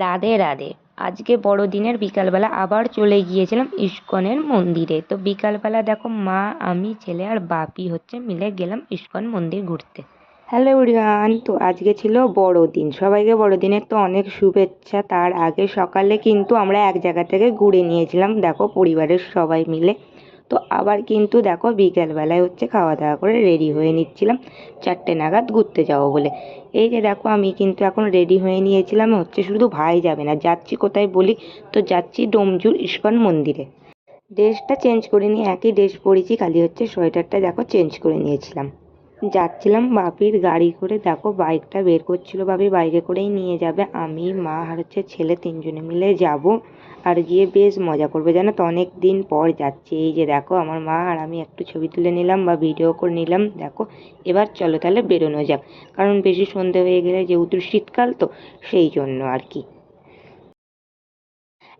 রাধে রাধে। আজকে বড়দিনের বিকালবেলা আবার চলে গিয়েছিলাম ইস্কনের মন্দিরে। তো বিকালবেলা দেখো মা, আমি, ছেলে আর বাপি মিলে গেলাম ইস্কন মন্দির ঘুরতে। হ্যালো এভরিওয়ান, তো আজকে ছিল বড়দিন। সবাইকে বড়দিনের তো অনেক শুভেচ্ছা। তার আগে সকালে কিন্তু আমরা এক জায়গা থেকে ঘুরে নিয়েছিলাম, দেখো পরিবারের সবাই মিলে। তো আবার কিন্তু দেখো বিকেলবেলায় খাওয়া দাওয়া করে রেডি হয়ে নিচ্ছিলাম 4টে নাগাদ ঘুরতে যাবো বলে। এই যে দেখো আমি কিন্তু এখন রেডি হয়ে নিয়েছিলাম, শুধু ভাই যাবে না। যাচ্ছি কোথায় বলি, তো যাচ্ছি ডোমজুর ইস্কন মন্দিরে। ড্রেসটা চেঞ্জ করিনি, একই ড্রেস পরেছি, খালি সোয়েটারটা দেখো চেঞ্জ করে নিয়েছিলাম। যাচ্ছিলাম বাপির গাড়ি করে, দেখো বাইকটা বের করছিল, বাপি বাইকে করেই নিয়ে যাবে। আমি, মা আর ছেলে তিনজনে মিলে যাব। আর গিয়ে বেশ মজা করবে, জানো তো, অনেক দিন পর যাচ্ছি। এই যে দেখো আমার মা আর আমি একটু ছবি তুলে নিলাম বা ভিডিও করে নিলাম। দেখো এবার চলো তাহলে বেরোনো যাক, কারণ বেশি সন্ধে হয়ে গেলে, যেহেতু শীতকাল তো সেই জন্য আর কি।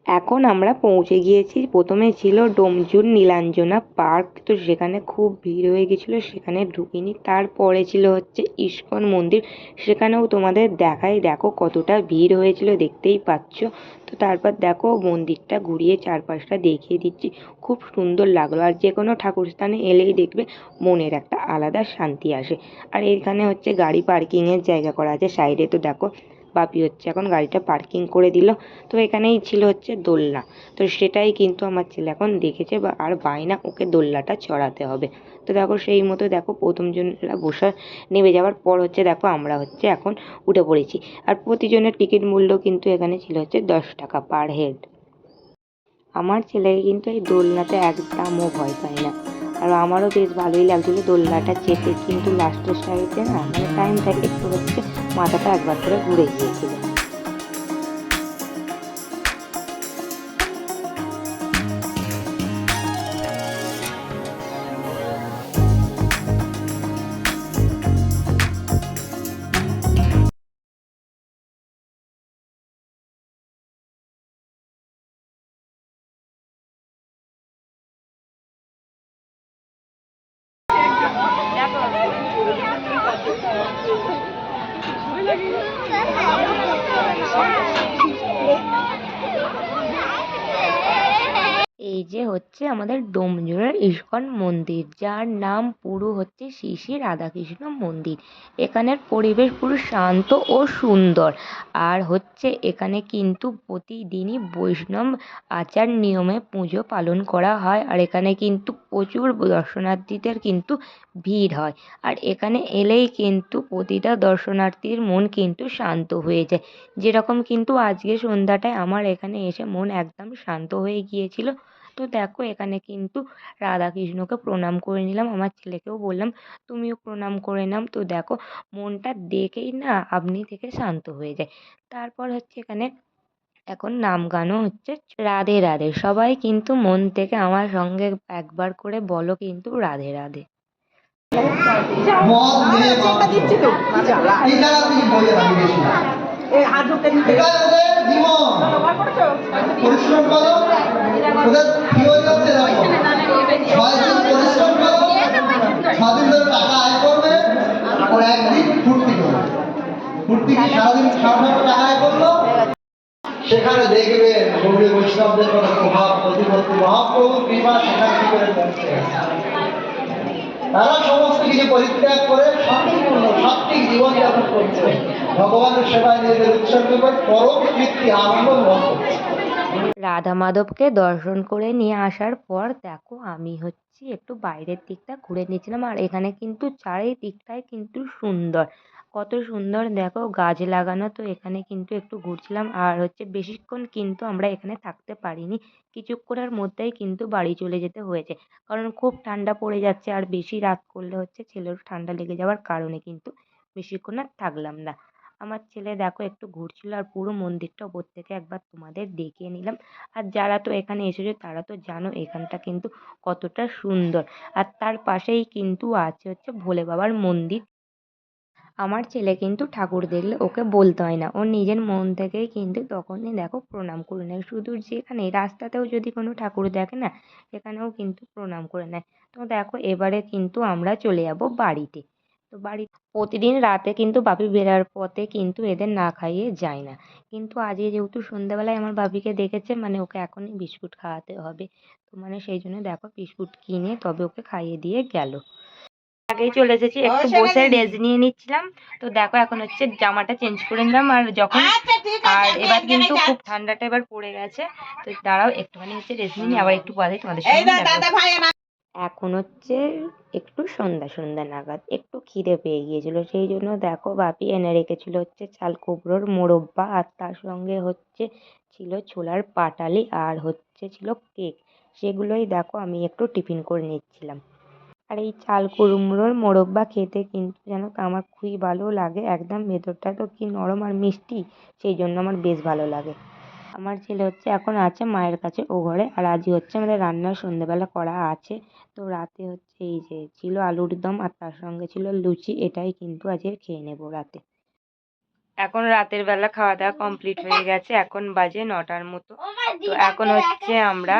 এখন আমরা পৌঁছে গিয়েছি। প্রথমে ছিল ডোমজুর নীলাঞ্জনা পার্ক, তো সেখানে খুব ভিড় হয়ে গেছিলো, সেখানে ঢুকিনি। তারপরে ছিল ইস্কন মন্দির, সেখানেও তোমাদের দেখাই, দেখো কতটা ভিড় হয়েছিল, দেখতেই পাচ্ছ। তো তারপর দেখো মন্দিরটা ঘুরিয়ে চারপাশটা দেখিয়ে দিচ্ছি, খুব সুন্দর লাগলো। আর যে কোনো ঠাকুর স্থানে এলেই দেখবে মনের একটা আলাদা শান্তি আসে। আর এখানে গাড়ি পার্কিংয়ের জায়গা করা আছে সাইডে। তো দেখো বাপি এখন গাড়িটা পার্কিং করে দিল। তো এখানেই ছিল দোলনা, তো সেটাই কিন্তু আমার ছেলে এখন দেখেছে বা আর বায়না, ওকে দোলনাটা চড়াতে হবে। তো দেখো সেই মতো দেখো প্রথম জনেরা বসে নেমে যাওয়ার পর দেখো আমরা এখন উঠে পড়েছি। আর প্রতিজনের টিকিট মূল্য কিন্তু এখানে ছিল 10 টাকা পার হেড। আমার ছেলেকে কিন্তু এই দোলনাতে একদমও ভয় পায় না। আর আমারও বেশ ভালোই লাগছিলো দোলনাটা চেপে, কিন্তু লাস্টের সাইডে না মানে টাইমটা একটু মাথাটা একবার করে ঘুরে গিয়েছিল। এই যে আমাদের ডোমজুড়ের ইস্কন মন্দির, যার নাম পুরো শ্রী শ্রী রাধাকৃষ্ণ মন্দির। এখানের পরিবেশ পুরো শান্ত ও সুন্দর। আর এখানে কিন্তু প্রতিদিনই বৈষ্ণব আচার নিয়মে পুজো পালন করা হয়। আর এখানে কিন্তু প্রচুর দর্শনার্থীদের কিন্তু ভিড় হয়। আর এখানে এলেই কিন্তু প্রতিটা দর্শনার্থীর মন কিন্তু শান্ত হয়ে যায়। যেরকম কিন্তু আজকে সন্ধ্যাটায় আমার এখানে এসে মন একদম শান্ত হয়ে গিয়েছিল। তো দেখো এখানে কিন্তু রাধাকৃষ্ণকে প্রণাম করে নিলাম, আমার ছেলেকেও বললাম তুমিও প্রণাম করে নাও। তো দেখো মনটা দেখেই না আপনি থেকে শান্ত হয়ে যায়। তারপর এখানে এখন নাম গানও রাধে রাধে। সবাই কিন্তু মন থেকে আমার সঙ্গে একবার করে বলো কিন্তু রাধে রাধে। পরিশ্রম করো, ওদের কি হয়ে যাচ্ছে দেখো, 6 দিন পরিশ্রম করো, 6 দিন ধরে টাকা আয় করবে, আর একদিন ফুর্তি করবে। ফুর্তি কি সারাদিন সারাদিন টাকা আয় করলো, সেখানে দেখবেন গৌরী বৈষ্ণবদের কোনো প্রভাব প্রতিপত্তি, মহাপ্রভুর কৃপা সেখানে কি করে পৌঁছে গেছে। তারা সমস্ত কিছু পরিত্যাগ করে সম্পূর্ণ সাত্বিক জীবনযাপন করছে, ভগবানের সেবায় নিজেদের উৎসর্গ করে পরম তৃপ্তি আনন্দ ভোগ করছে। রাধা মাধবকে দর্শন করে নিয়ে আসার পর দেখো আমি একটু বাইরের দিকটা ঘুরে নিয়েছিলাম। আর এখানে কিন্তু চারিদিকটাই কিন্তু সুন্দর, কত সুন্দর দেখো গাছ লাগানো। তো এখানে কিন্তু একটু ঘুরছিলাম। আর বেশিক্ষণ কিন্তু আমরা এখানে থাকতে পারিনি, কিছুক্ষণের মধ্যেই কিন্তু বাড়ি চলে যেতে হয়েছে, কারণ খুব ঠান্ডা পড়ে যাচ্ছে। আর বেশি রাত করলে ছেলের ঠান্ডা লেগে যাওয়ার কারণে কিন্তু বেশিক্ষণ আর থাকলাম না। আমার ছেলে দেখো একটু ঘুরছিল, আর পুরো মন্দিরটা ওপর থেকে একবার তোমাদের দেখিয়ে নিলাম। আর যারা তো এখানে এসেছো তারা তো জানো এখানটা কিন্তু কতটা সুন্দর। আর তার পাশেই কিন্তু আছে ভোলে বাবার মন্দির। আমার ছেলে কিন্তু ঠাকুর দেখলে ওকে বলতে হয় না, ও নিজের মন থেকেই কিন্তু তখনই দেখো প্রণাম করে নেয়। শুধু যেখানে রাস্তাতেও যদি কোনো ঠাকুর দেখে না, এখানেও কিন্তু প্রণাম করে নেয়। তো দেখো এবারে কিন্তু আমরা চলে যাব বাড়িতে। তো তো বাড়ি প্রতিদিন রাতে কিন্তু বাপি বেরার পথে কিন্তু এদের না খাইয়ে যায় না, কিন্তু আজকে যেহেতু সন্ধ্যাবেলায় আমার বাপিকে দেখেছে মানে ওকে এখনই বিস্কুট খাওয়াতে হবে, তো মানে সেই জন্য দেখো বিস্কুট কিনে তবে ওকে খাইয়ে দিয়ে গেল। আগেই চলে এসেছি, একটু বসে রেস্ট নিয়ে নিচ্ছিলাম। তো দেখো এখন হচ্ছে জামাটা চেঞ্জ করে নিলাম, আর যখন আর এবার কিন্তু খুব ঠান্ডাটা এবার পড়ে গেছে। তো দাঁড়াও একটুখানি হচ্ছে রেস্ট নিয়ে আবার একটু পরে তোমাদের সঙ্গে দেখা হচ্ছে। এখন হচ্ছে একটু সন্ধ্যা সন্ধ্যা নাগাদ একটু খিদে পেয়ে গিয়েছিল, সেই জন্য দেখো বাপি এনে রেখেছিল হচ্ছে চাল কুমড়োর মোরব্বা, আর তার সঙ্গে হচ্ছে ছিল ছোলার পাটালি, আর হচ্ছে ছিল কেক। সেগুলোই দেখো আমি একটু টিফিন করে নিচ্ছিলাম। আর এই চাল কুমড়োর মোরব্বা খেতে কিন্তু জানো তো আমার খুবই ভালো লাগে, একদম ভেতরটা তো কি নরম আর মিষ্টি, সেই জন্য আমার বেশ ভালো লাগে। আমার ছেলে হচ্ছে এখন আছে মায়ের কাছে ও ঘরে, আর আজই হচ্ছে আমাদের রান্না সন্ধ্যেবেলা করা আছে। তো রাতে হচ্ছে এই যে ছিল আলুর দম আর তার সঙ্গে ছিল লুচি, এটাই কিন্তু আজকে খেয়ে নেবো রাতে। এখন রাতের বেলা খাওয়া দাওয়া কমপ্লিট হয়ে গেছে, এখন বাজে 9টার মতো। তো এখন হচ্ছে আমরা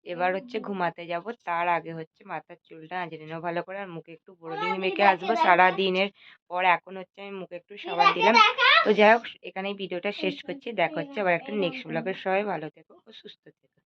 এবার হচ্ছে ঘুমাতে যাব, তার আগে হচ্ছে মাথার চুলটা আঁচড়ে নেবো ভালো করে, আর মুখে একটু বড়দিন মেখে আসবো সারা দিনের পর। এখন হচ্ছে আমি মুখে একটু সাবান দিলাম। তো যাই হোক এখানেই ভিডিওটা শেষ করছি, দেখা হচ্ছে আবার একটা নেক্সট ব্লগের। সবাই ভালো থেকো ও সুস্থ থেকো।